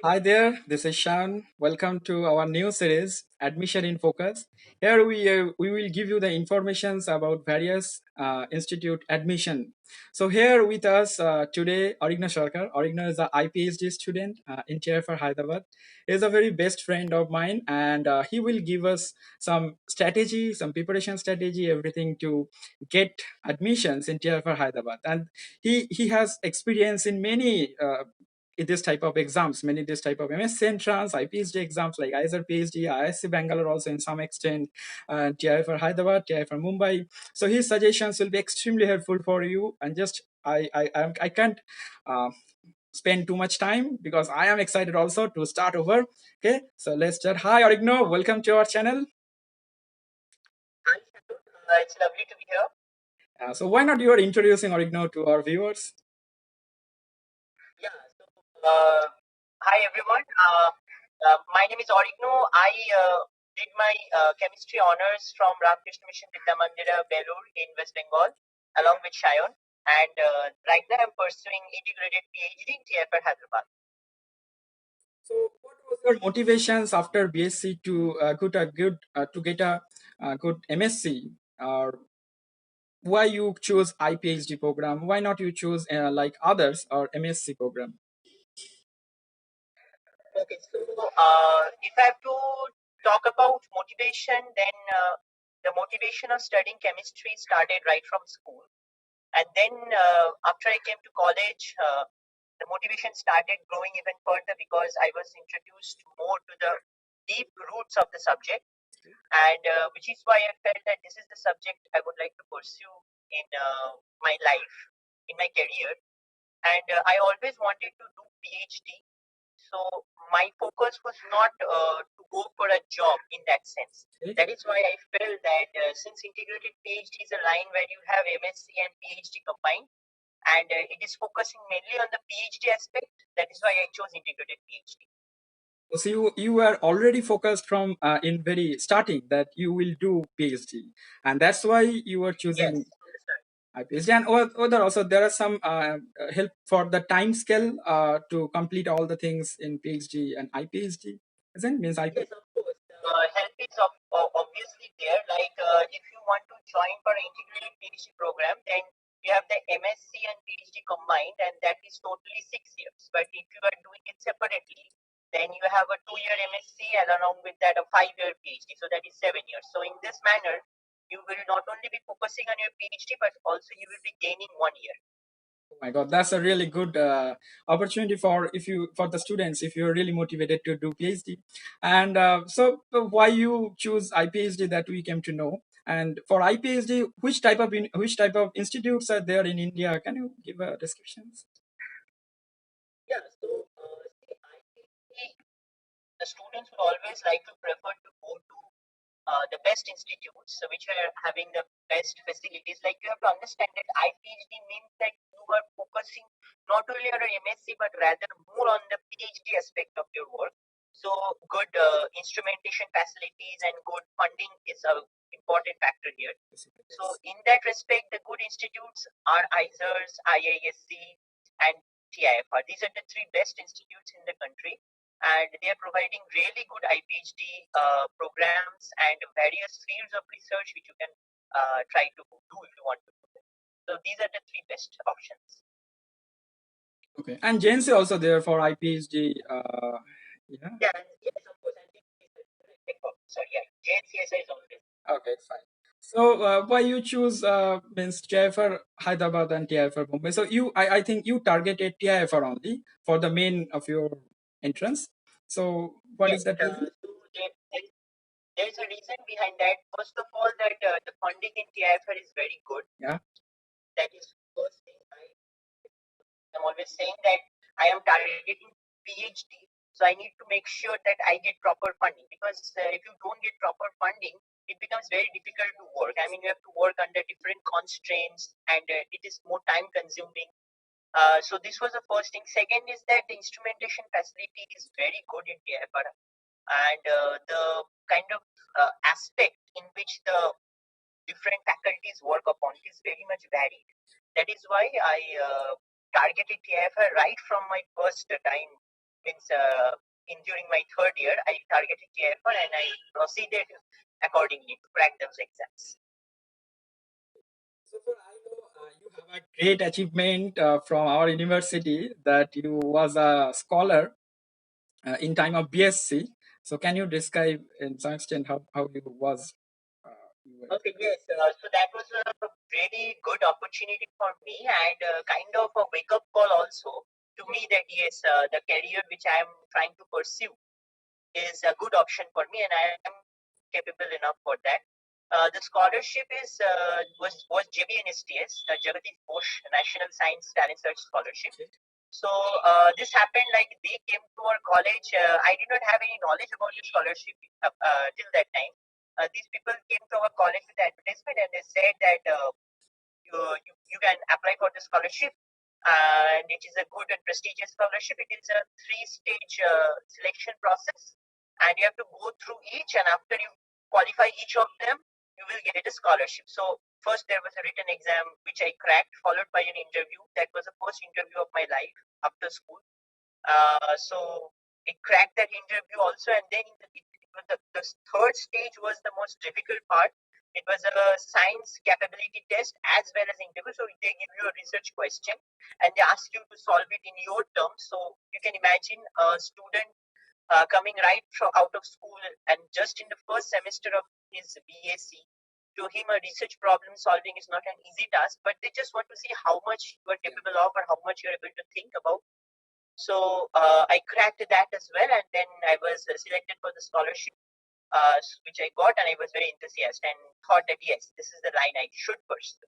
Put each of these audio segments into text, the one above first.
Hi there, this is Shan. Welcome to our new series, Admission in Focus. Here we will give you the informations about various institute admission. So here with us today, Arighna Sarkar. Arighna is a iPhD student in TIFR Hyderabad. He is a very best friend of mine, and he will give us some strategy, some preparation strategy, everything to get admissions in TIFR Hyderabad. And he has experience in many this type of exams, many this type of MSc entrance, iPhD exams like ISR PhD, ISC Bangalore also in some extent, TIFR Hyderabad, TIFR Mumbai. So his suggestions will be extremely helpful for you. And just I can't uh, spend too much time because I am excited also to start over. Okay, so let's start. Hi Origno, welcome to our channel. It's lovely to be here. So why not you are introducing Origno to our viewers? Yeah. Hi everyone. My name is Arighna. I did my chemistry honors from Ramakrishna Mission Vidya Mandira, Belur in West Bengal, along with Shayon. And right now I'm pursuing integrated PhD in TIFR Hyderabad. So, what was your motivations after BSc to get a good MSc? Or why you choose iPhD program? Why not you choose like others or MSc program? Okay, so if I have to talk about motivation, then the motivation of studying chemistry started right from school. And then after I came to college, the motivation started growing even further because I was introduced more to the deep roots of the subject, and which is why I felt that this is the subject I would like to pursue in my life, in my career. And I always wanted to do PhD, so my focus was not to go for a job in that sense. Okay. That is why I felt that since integrated PhD is a line where you have MSc and PhD combined, and it is focusing mainly on the PhD aspect, that is why I chose integrated PhD. So you were already focused from in very starting that you will do PhD, and that's why you were choosing Yes, understand. iPhD. And other also there are some help for the time scale to complete all the things in PhD and iPhD. Isn't means I. Yes, of course. Help is obviously there. Like if you want to join for an integrated PhD program, then you have the MSc and PhD combined, and that is totally 6 years. But if you are doing it separately, then you have a 2 year MSc and along with that a 5 year PhD. So that is 7 years. So in this manner, you will not only be focusing on your PhD, but also you will be gaining 1 year. Oh my God, that's a really good opportunity for if you for the students if you're really motivated to do PhD. And why you choose iPhD that we came to know. And for iPhD, which type of institutes are there in India? Can you give a description? Yeah, so I think the students would always like to prefer to go to the best institutes, so which are having the best facilities. Like you have to understand that iPhD means that you are focusing not only on your MSc but rather more on the PhD aspect of your work. So good instrumentation facilities and good funding is a important factor here. So in that respect, the good institutes are ISERS, IISc, and TIFR. These are the three best institutes in the country, and they are providing really good iPhD programs and various fields of research which you can try to do if you want to do them. So these are the three best options. Okay, and JNC also there for iPhD. Yeah. Yeah, and yes, of course. And sorry, yeah, JNCSI is always. Okay, fine. So why you choose means TIFR Hyderabad and TIFR Mumbai? So I think you targeted TIFR only for the main of your entrance. So what Yes, is that reason? so there is a reason behind that. First of all, that the funding in TIFR is very good. Yeah. That is first thing. I'm always saying that I am targeting PhD, so I need to make sure that I get proper funding, because if you don't get proper funding, it becomes very difficult to work. I mean, you have to work under different constraints, and it is more time consuming. So this was the first thing. Second is that the instrumentation facility is very good in TIFR, and the kind of aspect in which the different faculties work upon is very much varied. That is why I targeted TIFR right from my first time means during my third year, I targeted TIFR and I proceeded accordingly to crack those exams. So far, I know you have a great achievement from our university that you was a scholar in time of BSc. So can you describe in some extent how you was? You were- Okay, yes. So that was a really good opportunity for me and kind of a wake up call also to me that yes, the career which I am trying to pursue is a good option for me and I am capable enough for that. The scholarship is was JBNSTS, the Jagadish Bose National Science Talent Search Scholarship. So this happened like they came to our college. I did not have any knowledge about the scholarship till that time. These people came to our college with the advertisement and they said that you can apply for the scholarship and it is a good and prestigious scholarship. It is a three-stage selection process and you have to go through each and after you qualify each of them, you will get a scholarship. So first there was a written exam which I cracked, followed by an interview. That was the first interview of my life after school. So I cracked that interview also, and then the third stage was the most difficult part. It was a science capability test as well as interview. So they give you a research question and they ask you to solve it in your terms. So you can imagine a student coming right from out of school and just in the first semester of his BAc. To him, a research problem solving is not an easy task, but they just want to see how much you are capable of or how much you are able to think about. So I cracked that as well, and then I was selected for the scholarship, which I got, and I was very enthusiastic and thought that yes, this is the line I should pursue.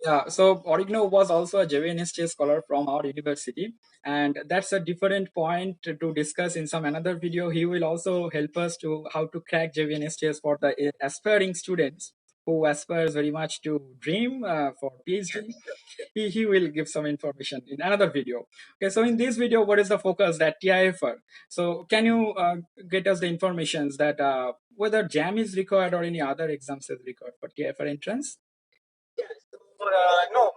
Yeah, so Origno was also a JVNST scholar from our university, and that's a different point to discuss in some another video. He will also help us to how to crack JVNSTs for the aspiring students who aspires very much to dream for PhD. He will give some information in another video. Okay, so in this video, what is the focus that TIFR? So can you get us the informations that whether JAM is required or any other exams is required for TIFR entrance? Yeah, so no,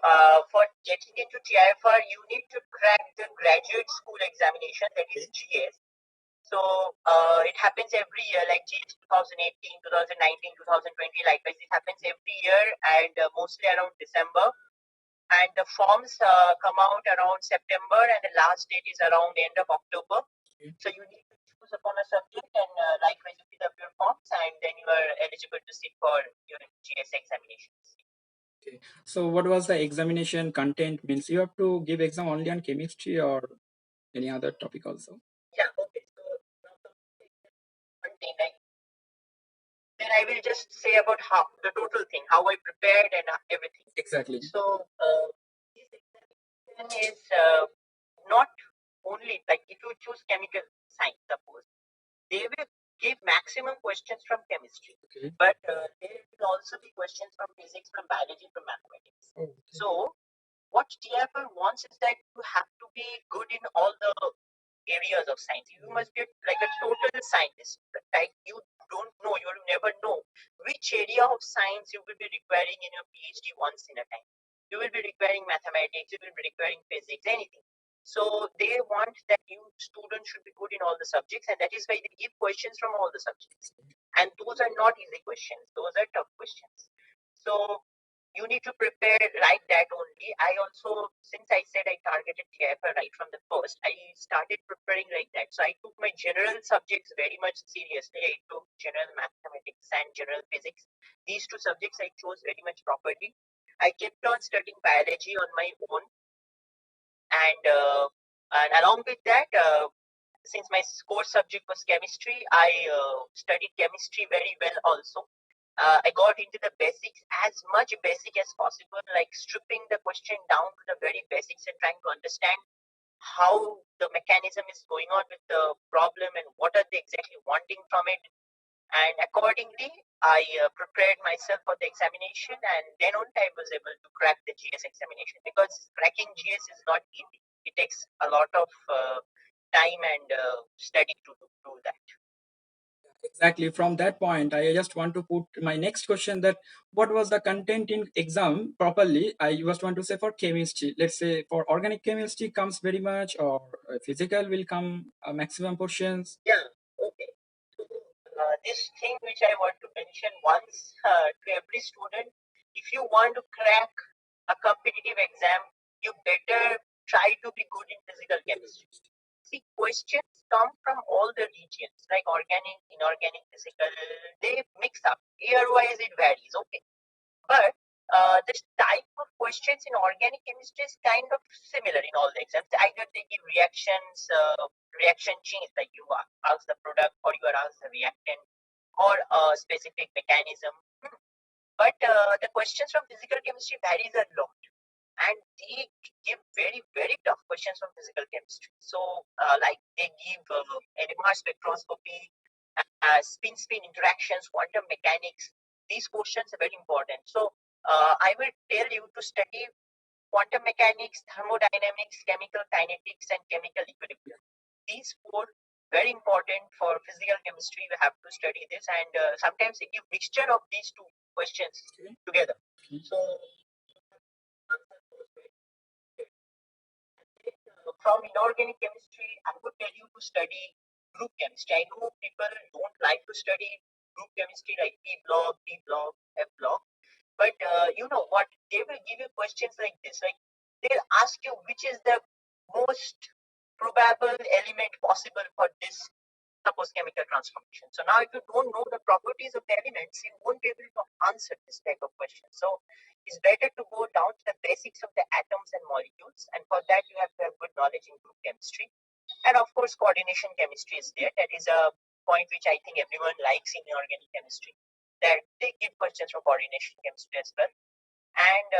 for getting into TIFR, you need to crack the graduate school examination, that is GS. So it happens every year, like GS 2018, 2019, 2020. Likewise, it happens every year and mostly around December. And the forms come out around September, and the last date is around end of October. So you need to choose upon a subject, and likewise you fill up your forms, and then you are eligible to sit for your GS examinations. Okay. So what was the examination content? Means you have to give exam only on chemistry or any other topic also? Yeah. Okay. So now one thing, like then I will just say about how the total thing, how I prepared and everything. Exactly. So this examination is not only like if you choose chemical science, suppose they will give maximum questions from chemistry, Okay. but there will also be questions from physics, from biology, from mathematics. Oh, okay. So what TIFR wants is that you have to be good in all the areas of science. You must be like a total scientist. Like you don't know, you will never know which area of science you will be requiring in your PhD once in a time. You will be requiring mathematics, you will be requiring physics, anything. So they want that you students should be good in all the subjects, and that is why they give questions from all the subjects. And those are not easy questions; those are tough questions. So you need to prepare like that only. I also, since I said I targeted TIFR right from the first, I started preparing like that. So I took my general subjects very much seriously. I took general mathematics and general physics. These two subjects I chose very much properly. I kept on studying biology on my own, and along with that, since my core subject was chemistry, I studied chemistry very well also. I got into the basics, as much basic as possible, like stripping the question down to the very basics and trying to understand how the mechanism is going on with the problem and what are they exactly wanting from it. And accordingly, I prepared myself for the examination, and then only I was able to crack the GS examination, because cracking GS is not easy. It takes a lot of time and study to do that. Exactly. From that point, I just want to put my next question that what was the content in exam properly? I just want to say for chemistry. Let's say for organic chemistry comes very much, or physical will come maximum portions. Yeah, okay. So, this thing which I want to mention once to every student, if you want to crack a competitive exam, you better try to be good in physical chemistry. See, questions come from all the regions, like organic, inorganic, physical, they mix up. Year-wise, it varies, okay. But this type of questions in organic chemistry is kind of similar in all the exams. Either they give reactions, reaction chains, like you ask the product or you are asked the reactant or a specific mechanism. But the questions from physical chemistry varies a lot, and they give very very tough questions from physical chemistry. So like they give NMR spectroscopy, spin interactions, quantum mechanics. These questions are very important. So I will tell you to study quantum mechanics, thermodynamics, chemical kinetics, and chemical equilibrium. These four very important for physical chemistry. You have to study this, and sometimes they give mixture of these two questions together. So from inorganic chemistry, I would tell you to study group chemistry. I know people don't like to study group chemistry like P block, D block, F block, but you know what? They will give you questions like this. Like they'll ask you which is the most probable element possible for this suppose chemical transformation. So now if you don't know the properties of the elements, you won't be able to answer this type of question. So it's better to go down to the basics of the atoms and molecules. And for that, you have to have good knowledge in group chemistry. And of course, coordination chemistry is there. That is a point which I think everyone likes in organic chemistry. That they give questions from coordination chemistry as well. And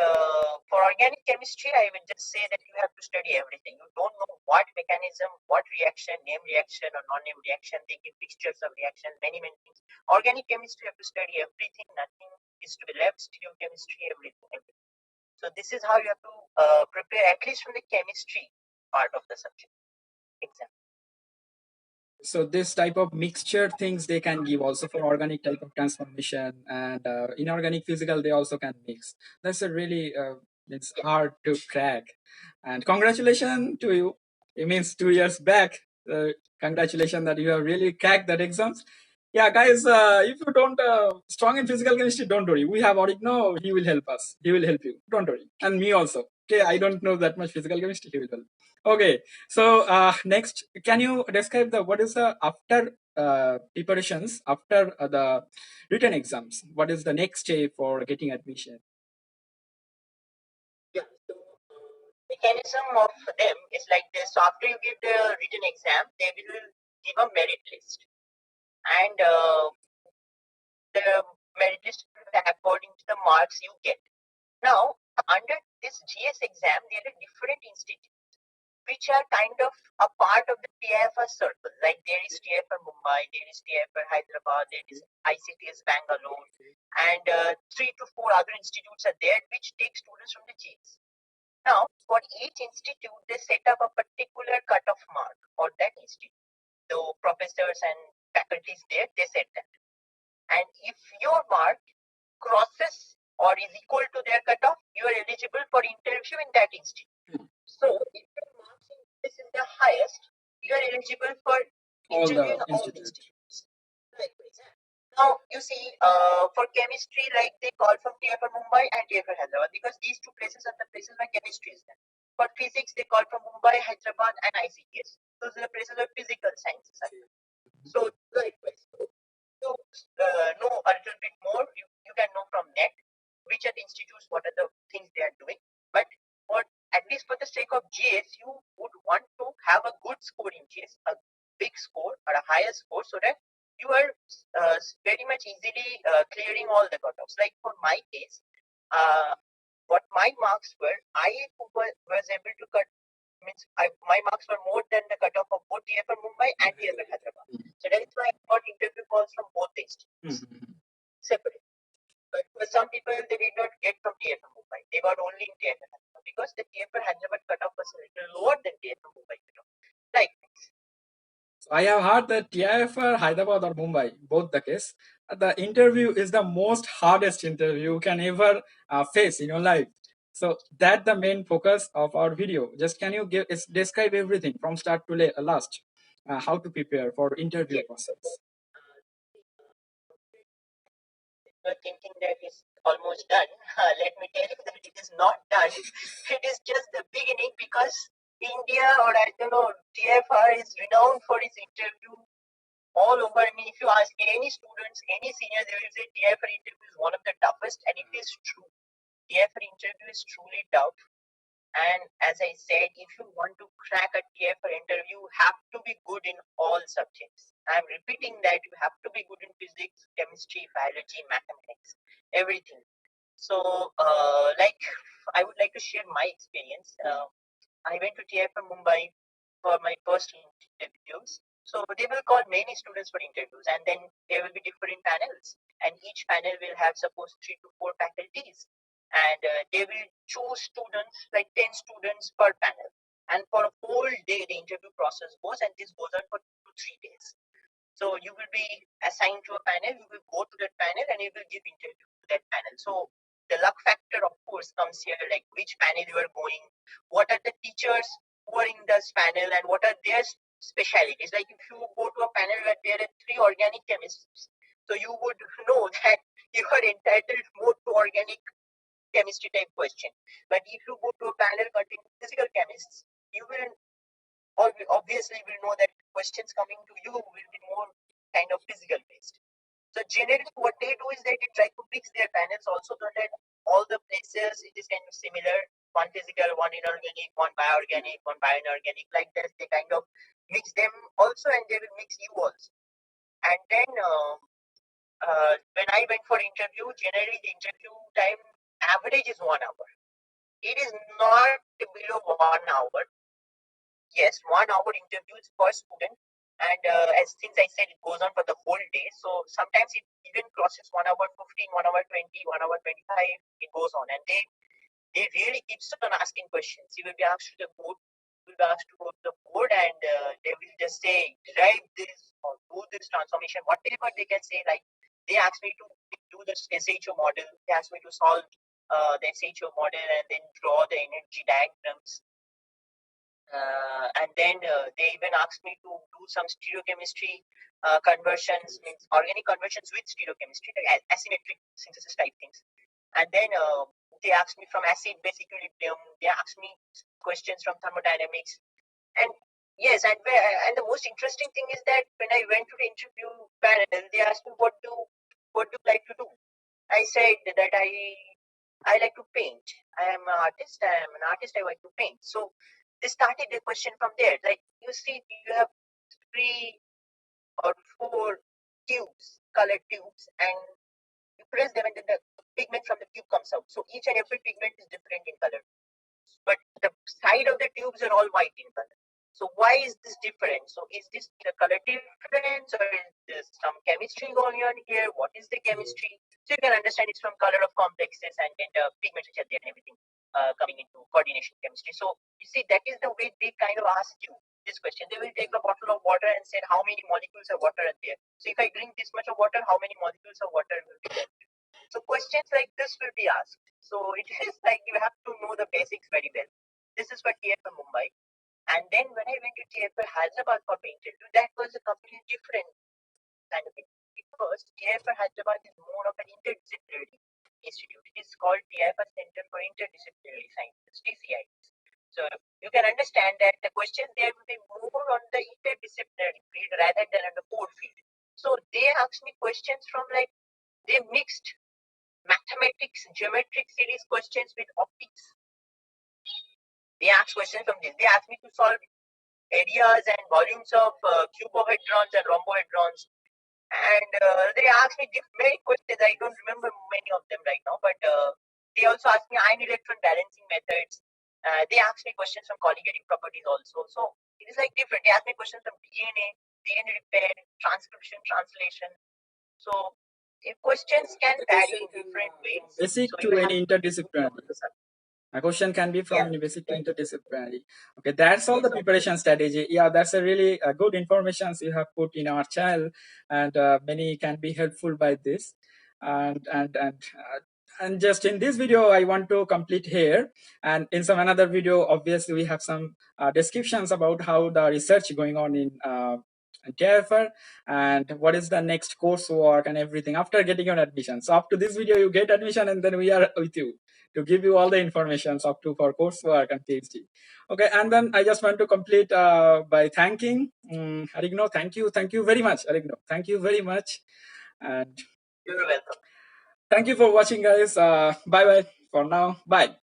for organic chemistry, I would just say that you have to study everything. You don't know what mechanism, what reaction, name reaction or non-name reaction. They give mixtures of reactions, many, many things. Organic chemistry, you have to study everything. Nothing is to be left. Stereochemistry, everything, everything. So this is how you have to prepare, at least from the chemistry part of the subject exam. So this type of mixture things they can give also for organic type of transformation, and inorganic physical they also can mix. That's a really it's Yeah. hard to crack. And congratulations to you. It means 2 years back. Congratulations that you have really cracked that exams. Yeah, guys, if you don't strong in physical chemistry, don't worry. We have Arighna. He will help us. He will help you. Don't worry. And me also. Okay, I don't know that much physical chemistry. He will help. Okay, so next, can you describe the what is the after preparations after the written exams? What is the next step for getting admission? Yeah. So mechanism of them is like this. So after you give the written exam, they will give a merit list, and the merit list according to the marks you get. Now, under this GS exam, there are different institutes which are kind of a part of the TIFR circle. Like there is TIFR Mumbai, there is TIFR Hyderabad, there is ICTS Bangalore, and 3 to 4 other institutes are there which take students from the GS. Now, for each institute, they set up a particular cutoff mark for that institute. So professors and faculties there, they set that. And if your mark crosses or is equal to their cutoff, you are eligible for interview in that institute. So if your marks in this is the highest, you are eligible for All interview in the all institute. institutes. Likewise. Now you see, for chemistry, like they call from TIFR Mumbai and TIFR Hyderabad because these two places are the places where chemistry is there. For physics, they call from Mumbai, Hyderabad, and ICTS. Those are the places where physical sciences are there. So likewise, to know a little bit more, you can know from net which are the institutes, what are the things they are doing. But for at least for the sake of GS, you would want to have a good score in GS, a big score or a higher score, so that you are very much easily clearing all the cutoffs. Like for my case, what my marks were, I was able to cut means my marks were more than the cutoff of both TIFR Mumbai and TIFR Hyderabad. So that is why I got interview calls from both the institutes separate. But for some people, they did not get from TIFR Mumbai. They got only in TIFR Hyderabad because the TIFR Hyderabad cutoff was a little lower than TIFR Mumbai cutoff. Like I have heard that TIFR Hyderabad or Mumbai, both the case, the interview is the most hardest interview you can ever face in your life. So that the main focus of our video. Just can you describe everything from start to last, how to prepare for interview Yes. process? You're thinking that it's almost done. Let me tell you that it is not done. It is just the beginning because India, or I don't know, TFR is renowned for its interview all over. I mean, if you ask any students, any senior, they will say TFR interview is one of the toughest, and it is true. TFR interview is truly tough. And as I said, if you want to crack a TFR interview, you have to be good in all subjects. I'm repeating that you have to be good in physics, chemistry, biology, mathematics, everything. So, I would like to share my experience. I went to TIFR Mumbai for my first interviews. So they will call many students for interviews, and then there will be different panels, and each panel will have suppose 3 to 4 faculties, and they will choose students like 10 students per panel, and for a whole day the interview process goes, and this goes on for 2 to 3 days. So you will be assigned to a panel, you will go to that panel and you will give interview to that panel. So the luck factor of course comes here, like which panel you are going, what are the teachers who are in this panel and what are their specialities. Like if you go to a panel where there are 3 organic chemists, so you would know that you are entitled more to organic chemistry type question. But if you go to a panel containing physical chemists, you will obviously will know that questions coming to you will be more kind of physical based. So generally what they do is that they try to mix their panels also so that all the places it is kind of similar, one physical, one inorganic, one bioorganic, one bioinorganic, like that they kind of mix them also and they will mix you also. And then when I went for interview, generally the interview time average is 1 hour. It is not below 1 hour. Yes, 1 hour interviews per student. And as since I said, it goes on for the whole day. So sometimes it even crosses 1 hour 15, 1 hour 20, 1 hour 25. It goes on, and they really keeps on asking questions. You will be asked to the board, you will be asked to go to the board, and they will just say derive this or do this transformation, whatever they can say. Like they asked me to do this SHO model. They asked me to solve the SHO model and then draw the energy diagrams. And then they even asked me to do some stereochemistry conversions, means organic conversions with stereochemistry, like asymmetric synthesis type things. And then they asked me from acid base equilibrium. They asked me questions from thermodynamics. And yes, and the most interesting thing is that when I went to the interview panel, they asked me what do you like to do. I said that I like to paint. I am an artist. I am an artist. I like to paint. So they started the question from there. Like you see, you have 3 or 4 tubes, colored tubes, and you press them, and then the pigment from the tube comes out. So each and every pigment is different in color, but the side of the tubes are all white in color. So why is this different? So is this the color difference or is there some chemistry going on here? What is the chemistry? So you can understand it's from color of complexes and then the pigments which are there and everything coming into coordination chemistry. So you see that is the way they kind of ask you this question. They will take a bottle of water and say how many molecules of water are there. So if I drink this much of water, how many molecules of water will be there? So questions like this will be asked. So it is like you have to know the basics very well. This is for TFR Mumbai. And then when I went to TFR Hyderabad for the interview, that was a completely different kind of interview. Because TFR Hyderabad is more of an interdisciplinary institute. It is called TFR Center for Interdisciplinary Sciences, TCI. So you can understand that the questions there will be more on the interdisciplinary field rather than on the core field. So they asked me questions from like they mixed mathematics, geometric series questions with optics. They asked questions from this. They asked me to solve areas and volumes of cubohedrons and rhombohedrons. And they asked me many questions. I don't remember many of them right now, but they also asked me ion electron balancing methods. They asked me questions from colligating properties also. So it is like different. They asked me questions from DNA repair, transcription, translation. So if questions can vary in different ways. Basic So you to have any to be good interdisciplinary. on the subject. A question can be from Yeah. university to interdisciplinary. Okay, that's all the preparation strategy. Yeah, that's a really good information you have put in our channel, and many can be helpful by this. And just in this video, I want to complete here. And in some another video, obviously, we have some descriptions about how the research going on in TIFR and what is the next coursework and everything after getting your admission. So up to this video, you get admission, and then we are with you to give you all the information up to for coursework and PhD. Okay, and then I just want to complete by thanking Arighna. Thank you very much, Arighna. Thank you very much, and You're welcome. thank you for watching, guys. Bye bye for now. Bye.